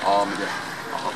مليح اخر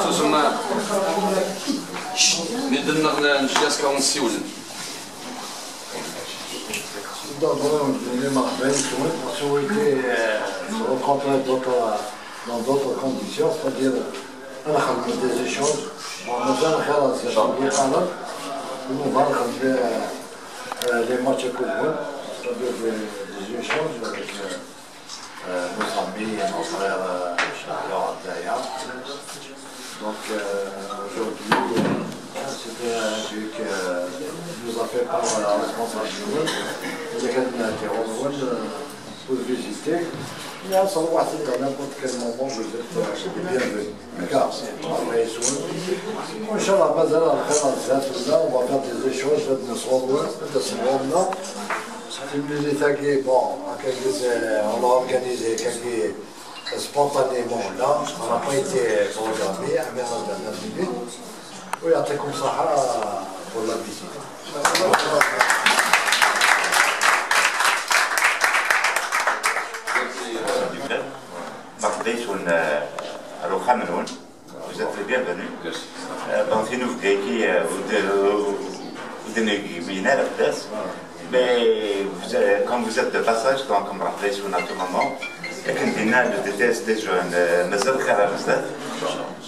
سوسما ندنا نجلس كون سيولن dans d'autres conditions, c'est-à-dire des échanges. Les matchs communs, c'est-à-dire des échanges avec nos amis et nos frères Altaïa. Donc aujourd'hui, c'était un truc qui nous a fait par la responsabilité. Pour visiter. Il y a sans voir à n'importe quel moment vous êtes bienvenus. Car Inch'Allah, on va faire des échanges de nos on a organisé spontanément là, on n'a pas été programmé, à mettre dans la minute. Oui, c'est comme ça pour la visite. Vous êtes les bienvenus. Mais quand vous êtes de passage, donc on me rappelle sur notre moment, كنا لو ديتيس دي جون مازال خير بزاف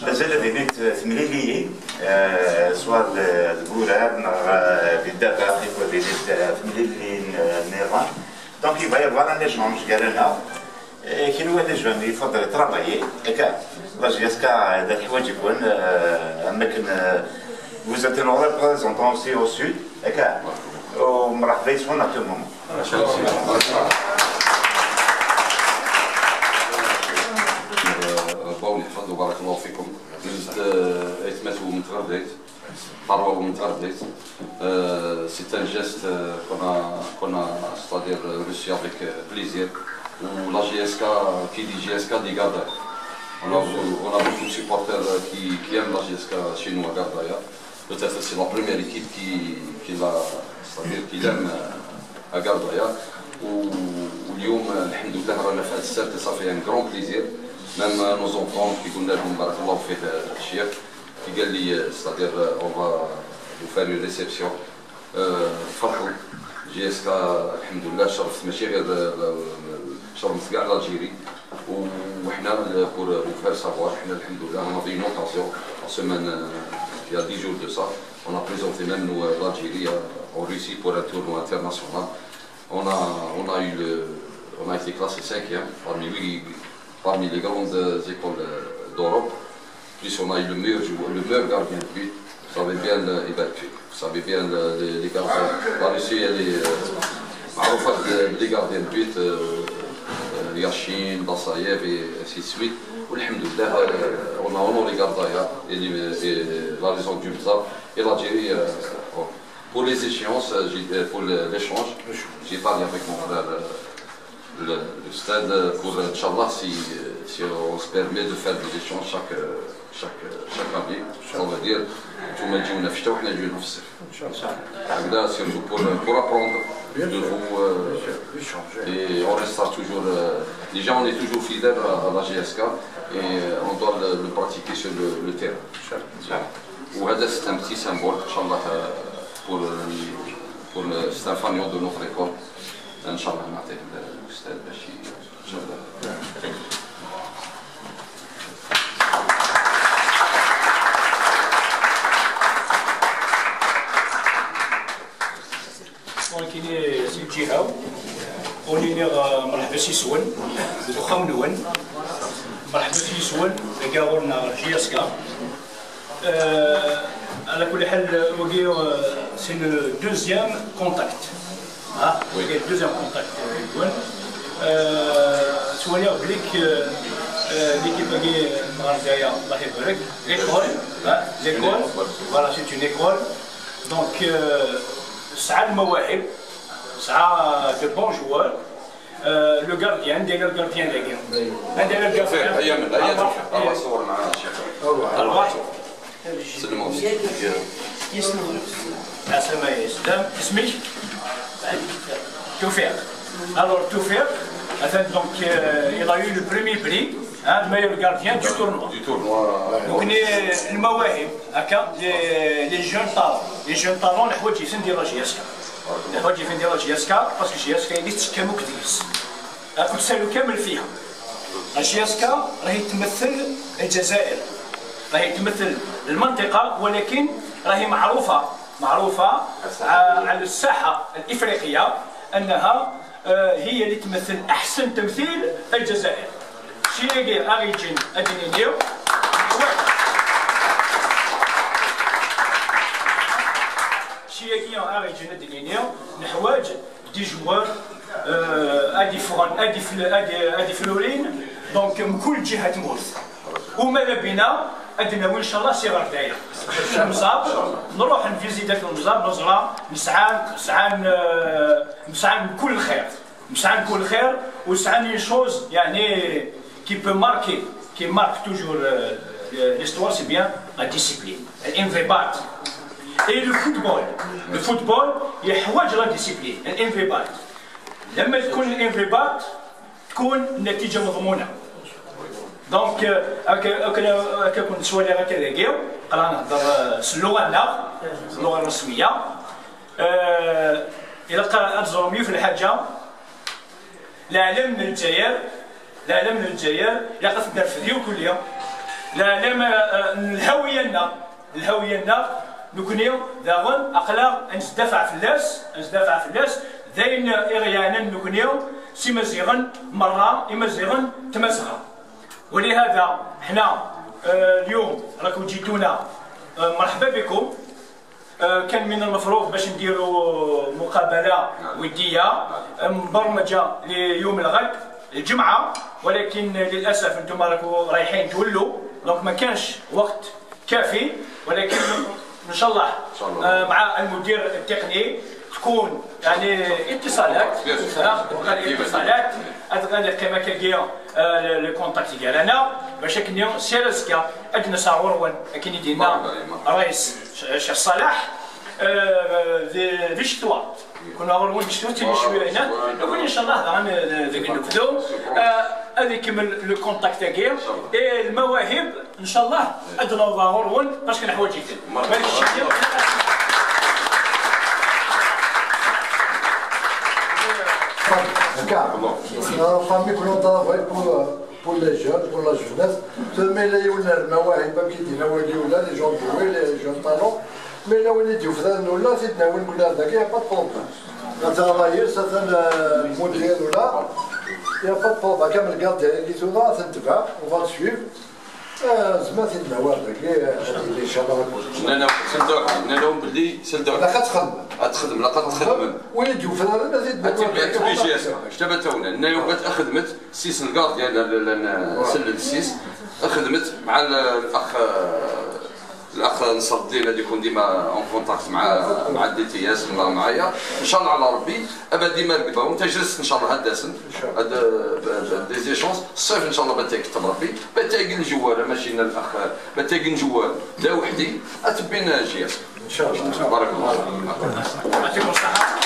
مازال بينات ثمليليين سواء البوراب في الدقائق وبينات ثمليليين النيران دونك يبغى يبغى ان ايشونج قال لنا كي نوا لي جون يفضل يترافايي هكا باش يسكا هذا الحوايج يكون اماكن vous êtes un représentant aussi au sud هكا ومرحبا يسون à tout moment. باول يحفظ وبارك الله فيكم. ايتمات ومتغرديت طروه ومتغرديت. C'est un geste qu'on a c'est-à-dire reçu avec plaisir. Où la GSK, qui dit GSK dit Garda. On a beaucoup de supporters qui aiment la GSK chez nous à Gardaya. Peut-être c'est la première équipe qui l'aime à Gardaya. واليوم الحمد لله رانا في هذا السبت ça fait un grand plaisir. Même nos enfants qui قلنا لهم بارك الله فيه الشيخ qui قال لي c'est-à-dire on va vous faire une réception. فرحوا جي اس كا الحمد لله شرفت ماشي غير شرفت كاع الجيري وحنا pour vous faire savoir حنا الحمد لله on a eu une occasion en semaine il y a 10 jours de ça on a présenté même nous l'Algérie en Russie pour un tournoi international. On a été classé 5e parmi les grandes écoles d'Europe. Plus on a eu le meilleur gardien de but. Vous savez bien vous savez bien les gardiens. La Russie elle est معروفة les gardiens de but Yashin, Bassayev et ainsi de suite. والحمد لله on a honoré Gardaya et la raison du Bzar et l'Algérie. Pour les échéances, pour l'échange, j'ai parlé avec mon frère le stade pour Inch'Allah si on se permet de faire des échanges chaque année. Ça veut dire tout le monde dit on a fait on a dû nous surtout pour apprendre de vous et on restera toujours déjà on est toujours fidèle à la GSK et on doit le pratiquer sur le terrain. Ou c'est un petit symbole Inch'Allah pour c'est un fanion de notre école. Inch'Allah نعطيه الأستاذ باش كاين سيتجيهاو ونيني مرحبا سي سون وخا منون مرحبا سي سون كاورنا جياسكا على كل حال وكي سي لو دوزيام كونتاكت ها وي دوزيام كونتاكت دون سوالي بليك l'équipe qui est Marseille, l'école, voilà c'est une école, donc ça a le mawahib, ça a de bons joueurs, le gardien, le gardien des gars. Alors Toufir, donc il a eu le premier prix. Le meilleur gardien du tournoi. Donc, le mawahib, les jeunes talents. Les jeunes talents, les حوايج يفين ديال جياسكا. الحوايج يفين ديال جياسكا باسكو جياسكا اللي تكامل كديس. كنت سالو كامل فيها. جياسكا راهي تمثل الجزائر. راهي تمثل المنطقة ولكن راهي معروفة على الساحة الإفريقية أنها هي اللي تمثل أحسن تمثيل الجزائر. شيء أريجين أدينيو شيء أريجين أدينيو نحواج دي جوار أدي فلورين دونك من كل جهة تموت وماذا بنا أدنا وإن شاء الله صغار دايرة المصاب نروح نفيزيتات المصاب نزرع نسعى من كل خير نسعى من كل خير ونسعى من شوز يعني qui peut marquer, qui marque toujours l'histoire, c'est bien la discipline, l'invébat. Et le football, il y a la discipline, l'invébat. لما تكون الانضباط تكون النتيجة مضمونة. دونك هكا كنت سوالي هكا داكيو قرانا نهضر اللغة الرسمية. إلا أتزرميو في الحاجة العالم من الجزائر إلا قد نرفديو كل يوم العالم الهوية نكونيو داغن أقلا نزدافع في اللاس داين إغيانا نكونيو سي مزيغن مرة إمزيغن تمزغا ولهذا حنا اليوم راكم جيتونا مرحبا بكم. كان من المفروض باش نديروا مقابلة ودية مبرمجة ليوم الغد الجمعة ولكن للأسف انتم راكم رايحين تولوا دونك ما كانش وقت كافي ولكن ان شاء الله مع المدير التقني تكون يعني اتصالات كما كاين الكونتاكت ديالنا باش كنيو سيرسكا ادنا ساورون كاين يدينا رئيس الشيخ صلاح في الشتوى كنا غنقول الشتوى تيجي شويه هنا نقول ان شاء الله ذاك نفذو هذيك لو كونتاكت كاين المواهب ان شاء الله ادنا ظهورون باش كنحوايج جدا هذاك الشيء famille que l'on travaille pour les jeunes, pour la jeunesse, se mêler aux المواهب qui dit les gens doués, les jeunes talents, mais là où on est du frère nous là, c'est là où on a il n'y a pas de problème. On travaille, ça c'est le modèle nous là, il n'y a pas de problème. Comme le gardien qui sont là, on va le suivre. زعما سيدنا واحد اللي ان شاء الله نلوم باللي سلدوك لا غتخدم لا غتخدم وين تجو فهذا زيد تبي جياسكا شتبات تونا النايو بغات اخدمت السيس الكارد ديال سلل السيس اخدمت مع الاخ نصر الدين اللي يكون ديما اون كونتاكت مع الدي تي اس معايا ان شاء الله على ربي ابا ديما رقبه وانت جلست ان شاء الله هاد دي زيشونس الصيف ان شاء الله بتكتب ربي بتاقي الجوال ماشي الاخ بتاقي الجوال لا وحدي اتبين جياس ان شاء الله بارك الله يعطيكم الصحه.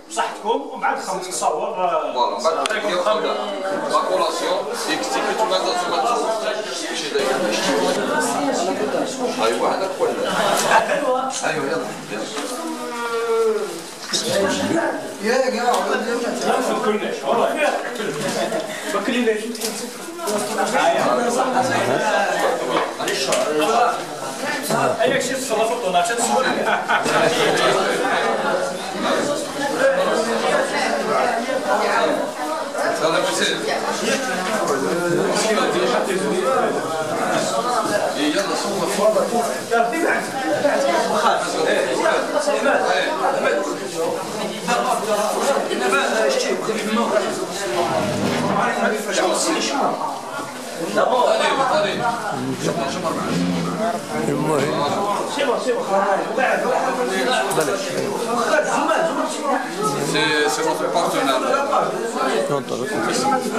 بصحتكم ومن بعد خمس تصور فوالا من بعد لا كولاسيون يكتيك تو مازال شي داير ايوا هذاك هو ايوا يلا يا كاع ما كلناش والله ما كلناش هيك شي تصرف الطونات تصور هذا حسين يلا صور C'est votre partenaire.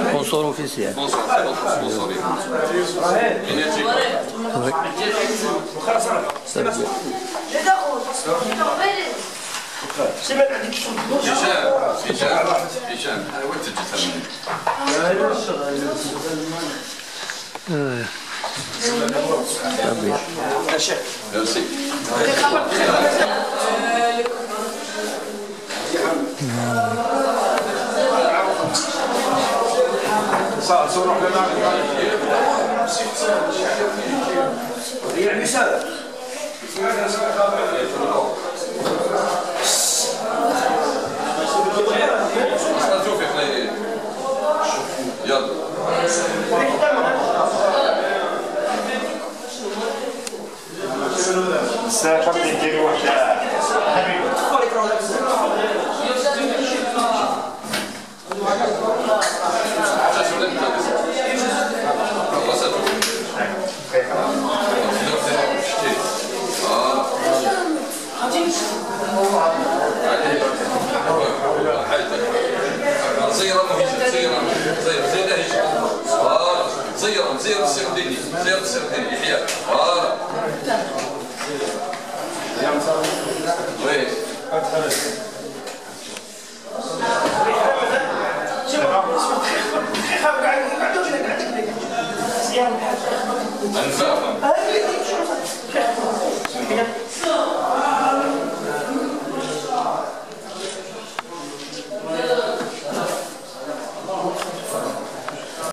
Sponsor officiel. Bonsoir, c'est votre sponsor. Oui. Ça veut dire. هشام انا وين تجي تسمعني؟ ميرسي. يعني سهل يلا سافرت نديرو واحد زير السرديني زير السرديني يحيى فوالا وي